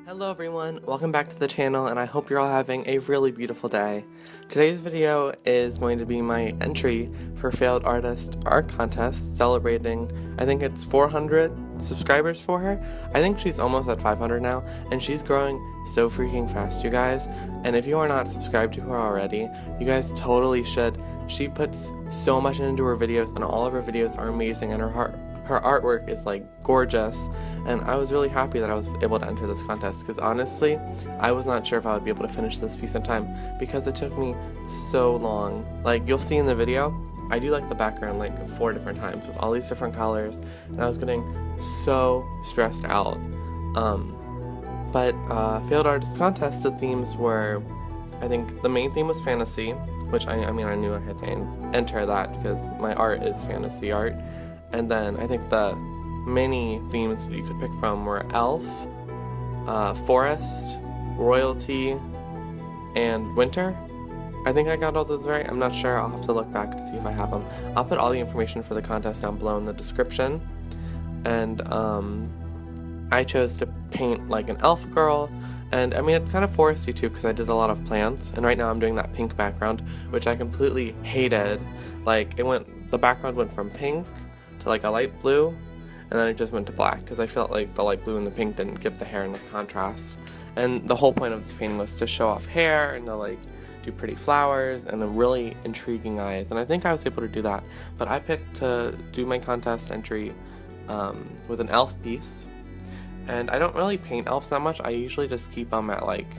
Hello everyone, welcome back to the channel and I hope you're all having a really beautiful day. Today's video is going to be my entry for Failed Artist Art Contest celebrating, I think it's 400 subscribers for her. I think she's almost at 500 now and she's growing so freaking fast, you guys. And if you are not subscribed to her already, you guys totally should. She puts so much into her videos and all of her videos are amazing and her artwork is like gorgeous, and I was really happy that I was able to enter this contest because honestly I was not sure if I would be able to finish this piece in time because it took me so long. Like you'll see in the video, I do like the background like 4 different times with all these different colors and I was getting so stressed out. Failed Artist Contest, the themes were, I think the main theme was fantasy, which I mean I knew I had to enter that because my art is fantasy art. And then I think the many themes you could pick from were elf, forest, royalty, and winter. I think I got all those right. I'm not sure. I'll have to look back to see if I have them. I'll put all the information for the contest down below in the description. And I chose to paint like an elf girl. And I mean, it's kind of foresty too because I did a lot of plants. And right now I'm doing that pink background, which I completely hated. Like the background went from pink to like a light blue, and then it just went to black because I felt like the light blue and the pink didn't give the hair enough contrast. And the whole point of this painting was to show off hair and to like do pretty flowers and a really intriguing eyes, and I think I was able to do that. But I picked to do my contest entry with an elf piece, and I don't really paint elves that much. I usually just keep them at like,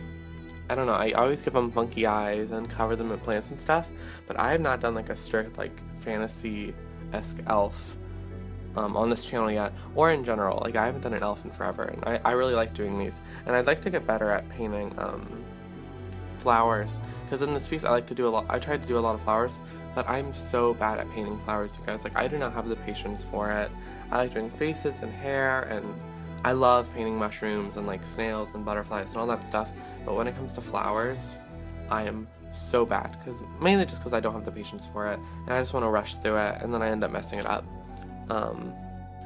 I don't know, I always give them funky eyes and cover them in plants and stuff, but I have not done like a strict like fantasy-esque elf on this channel yet, or in general. Like I haven't done an elf in forever, and I really like doing these, and I'd like to get better at painting flowers, because in this piece I tried to do a lot of flowers, but I'm so bad at painting flowers, you guys. Like I do not have the patience for it. I like doing faces and hair, and I love painting mushrooms and like snails and butterflies and all that stuff, but when it comes to flowers I am so bad, mainly just because I don't have the patience for it, and I just want to rush through it, and then I end up messing it up.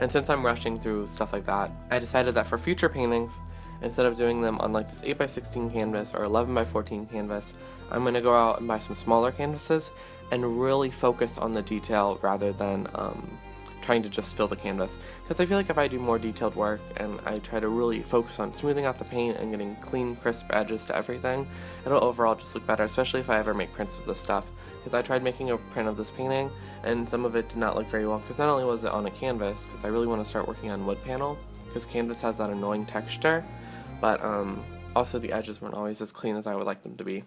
And since I'm rushing through stuff like that, I decided that for future paintings, instead of doing them on like this 8x16 canvas or 11x14 canvas, I'm going to go out and buy some smaller canvases and really focus on the detail rather than trying to just fill the canvas, because I feel like if I do more detailed work and I try to really focus on smoothing out the paint and getting clean, crisp edges to everything, it'll overall just look better, especially if I ever make prints of this stuff. Because I tried making a print of this painting and some of it did not look very well, because not only was it on a canvas, because I really want to start working on wood panel because canvas has that annoying texture, but also the edges weren't always as clean as I would like them to be.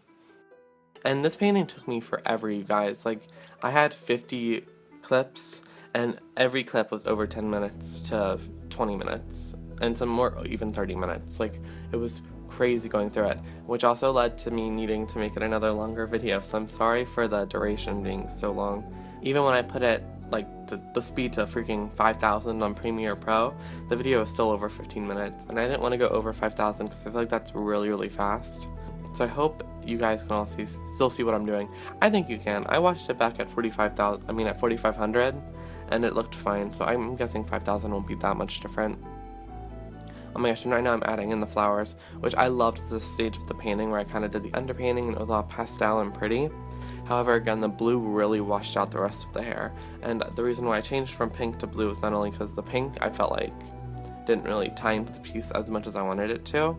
And this painting took me forever, you guys. Like I had 50 clips and every clip was over 10 minutes to 20 minutes, and some more even 30 minutes. Like it was crazy going through it, which also led to me needing to make it another longer video, so I'm sorry for the duration being so long. Even when I put it like the speed to freaking 5,000 on Premiere Pro, the video is still over 15 minutes, and I didn't want to go over 5,000 because I feel like that's really fast. So I hope you guys can all still see what I'm doing. I think you can. I watched it back at 4,500 and it looked fine, so I'm guessing 5,000 won't be that much different. Oh my gosh, and right now I'm adding in the flowers, which I loved this stage of the painting where I kind of did the underpainting and it was all pastel and pretty. However, again, the blue really washed out the rest of the hair, and the reason why I changed from pink to blue was not only because the pink I felt like didn't really tie into the piece as much as I wanted it to,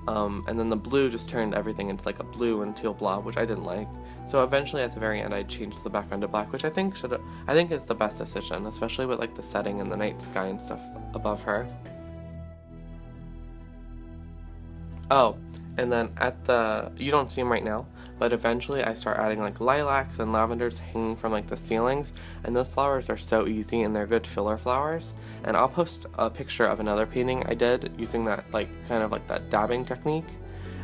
and then the blue just turned everything into like a blue and teal blob, which I didn't like. So eventually at the very end I changed the background to black, which I think is the best decision, especially with like the setting and the night sky and stuff above her. Oh, and then you don't see them right now, but eventually I start adding like lilacs and lavenders hanging from like the ceilings, and those flowers are so easy and they're good filler flowers. And I'll post a picture of another painting I did using that like kind of like that dabbing technique,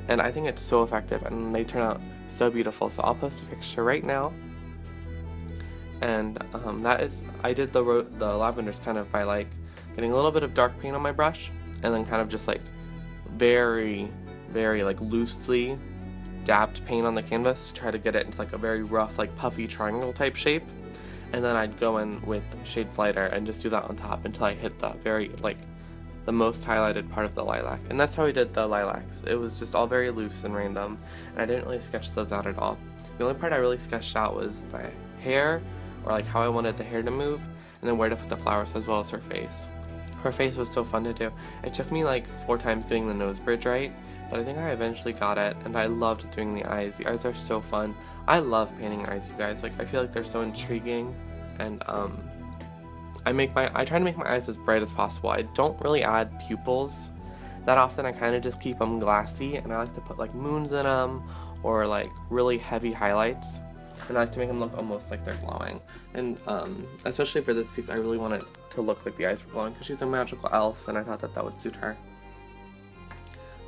and I think it's so effective and they turn out so beautiful, so I'll post a picture right now. And I did the lavenders kind of by like getting a little bit of dark paint on my brush and then kind of just like very like loosely dabbed paint on the canvas to try to get it into like a very rough like puffy triangle type shape, and then I'd go in with shades lighter and just do that on top until I hit the very like the most highlighted part of the lilac. And that's how I did the lilacs. It was just all very loose and random, and I didn't really sketch those out at all. The only part I really sketched out was the hair, or like how I wanted the hair to move, and then where to put the flowers, as well as her face. Her face was so fun to do. It took me like 4 times getting the nose bridge right, but I think I eventually got it, and I loved doing the eyes. The eyes are so fun. I love painting eyes, you guys. Like, I feel like they're so intriguing, and I try to make my eyes as bright as possible. I don't really add pupils that often. I kind of just keep them glassy, and I like to put like moons in them, or like really heavy highlights, and I like to make them look almost like they're glowing. And especially for this piece, I really want it to look like the eyes were glowing because she's a magical elf, and I thought that that would suit her.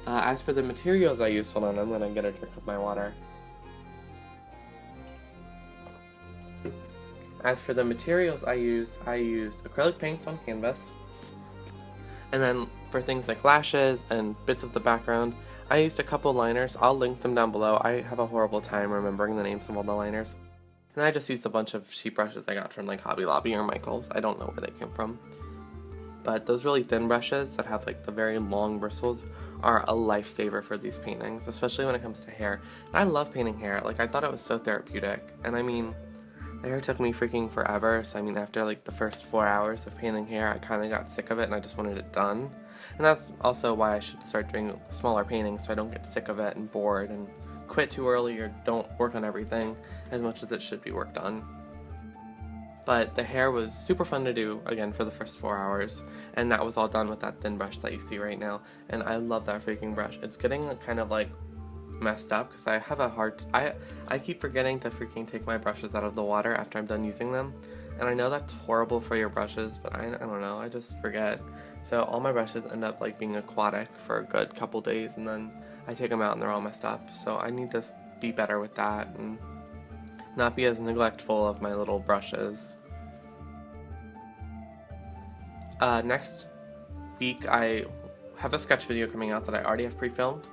As for the materials I used, hold on, I'm gonna get a drink of my water. As for the materials I used acrylic paints on canvas, and then for things like lashes and bits of the background, I used a couple liners. I'll link them down below. I have a horrible time remembering the names of all the liners. And I just used a bunch of sheet brushes I got from like Hobby Lobby or Michael's. I don't know where they came from. But those really thin brushes that have like the very long bristles are a lifesaver for these paintings, especially when it comes to hair. And I love painting hair. Like, I thought it was so therapeutic. And I mean, the hair took me freaking forever, so I mean, after like the first 4 hours of painting hair, I kind of got sick of it and I just wanted it done. And that's also why I should start doing smaller paintings so I don't get sick of it and bored and quit too early or don't work on everything as much as it should be worked on. But the hair was super fun to do, again, for the first 4 hours, and that was all done with that thin brush that you see right now, and I love that freaking brush. It's getting kind of like messed up because I have a hard I keep forgetting to freaking take my brushes out of the water after I'm done using them, and I know that's horrible for your brushes, but I don't know, I just forget. So all my brushes end up like being aquatic for a good couple days, and then I take them out and they're all messed up. So I need to be better with that and not be as neglectful of my little brushes. Next week I have a sketch video coming out that I already have pre-filmed.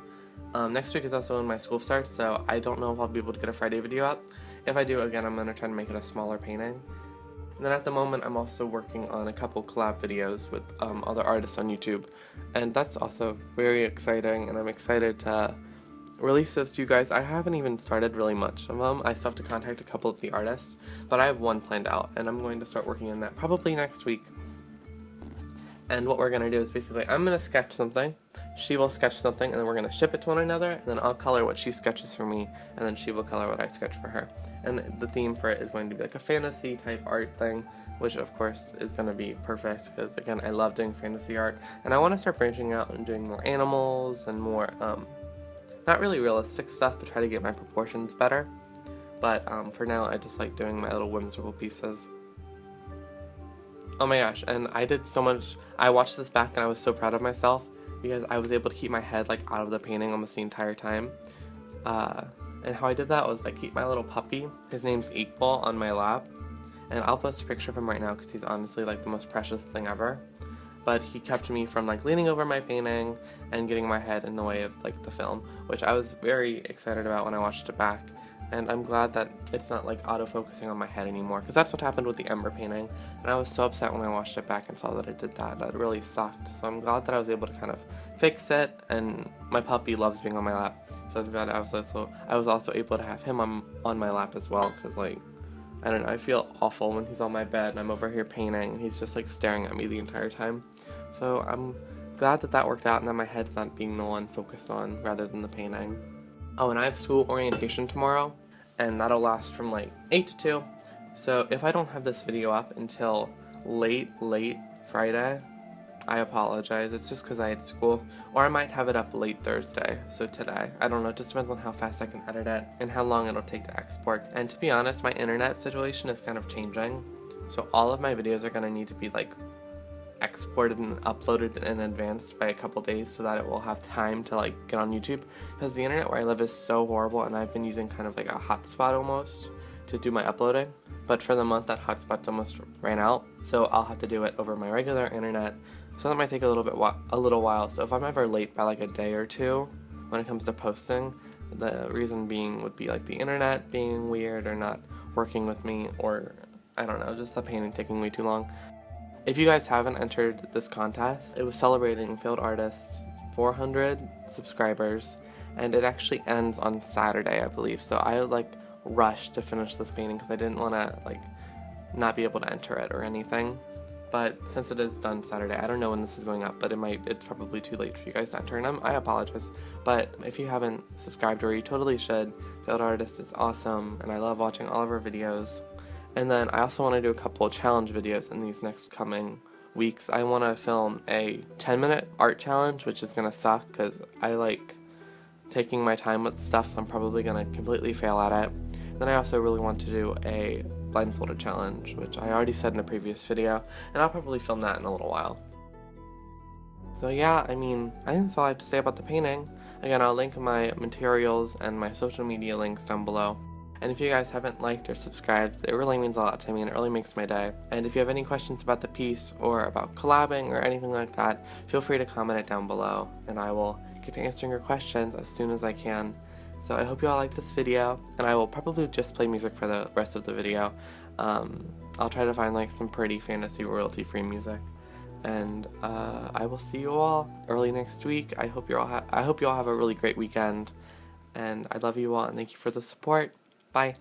Next week is also when my school starts, so I don't know if I'll be able to get a Friday video up. If I do, again, I'm going to try to make it a smaller painting. And then at the moment, I'm also working on a couple collab videos with other artists on YouTube, and that's also very exciting, and I'm excited to release those to you guys. I haven't even started really much of them. I still have to contact a couple of the artists, but I have one planned out, and I'm going to start working on that probably next week. And what we're going to do is basically, I'm going to sketch something, she will sketch something, and then we're going to ship it to one another, and then I'll color what she sketches for me, and then she will color what I sketch for her. And the theme for it is going to be like a fantasy type art thing, which of course is going to be perfect, because again, I love doing fantasy art, and I want to start branching out and doing more animals, and more, not really realistic stuff, but try to get my proportions better. But for now, I just like doing my little whimsical pieces. Oh my gosh, and I did so much. I watched this back and I was so proud of myself because I was able to keep my head like out of the painting almost the entire time. And how I did that was I keep my little puppy, his name's Equal, on my lap, and I'll post a picture of him right now because he's honestly like the most precious thing ever. But he kept me from like leaning over my painting and getting my head in the way of like the film, which I was very excited about when I watched it back. And I'm glad that it's not like auto-focusing on my head anymore, because that's what happened with the Ember painting, and I was so upset when I watched it back and saw that it did that. That really sucked. So I'm glad that I was able to kind of fix it, and my puppy loves being on my lap. So I was glad I was also able to have him on my lap as well, because like, I don't know, I feel awful when he's on my bed and I'm over here painting and he's just like staring at me the entire time. So I'm glad that that worked out and that my head's not being the one focused on rather than the painting. Oh, and I have school orientation tomorrow, and that'll last from like 8 to 2. So if I don't have this video up until late Friday, I apologize. It's just because I had school. Or I might have it up late Thursday, so today. I don't know, it just depends on how fast I can edit it and how long it'll take to export. And to be honest, my internet situation is kind of changing. So all of my videos are going to need to be like exported and uploaded in advance by a couple days so that it will have time to like get on YouTube, because the internet where I live is so horrible, and I've been using kind of like a hotspot almost to do my uploading, but for the month that hotspot's almost ran out, so I'll have to do it over my regular internet, so that might take a little while. So if I'm ever late by like a day or two when it comes to posting, the reason being would be like the internet being weird or not working with me, or I don't know, just the painting taking way too long. if you guys haven't entered this contest, it was celebrating failed artists 400 subscribers, and it actually ends on Saturday, I believe. So I like rushed to finish this painting because I didn't want to like not be able to enter it or anything. But since it is done Saturday, I don't know when this is going up, but it's probably too late for you guys to enter, and I apologize. But if you haven't subscribed, or you totally should, Failed Artist is awesome, and I love watching all of her videos. And then I also want to do a couple of challenge videos in these next coming weeks. I want to film a 10-minute art challenge, which is going to suck because I like taking my time with stuff, so I'm probably going to completely fail at it. Then I also really want to do a blindfolded challenge, which I already said in the previous video, and I'll probably film that in a little while. So yeah, I mean, I think that's all I have to say about the painting. Again, I'll link my materials and my social media links down below. And if you guys haven't liked or subscribed, it really means a lot to me and it really makes my day. And if you have any questions about the piece or about collabing or anything like that, feel free to comment it down below, and I will get to answering your questions as soon as I can. So I hope you all like this video, and I will probably just play music for the rest of the video. I'll try to find like some pretty fantasy royalty-free music, and I will see you all early next week. I hope you all have a really great weekend, and I love you all and thank you for the support. Bye.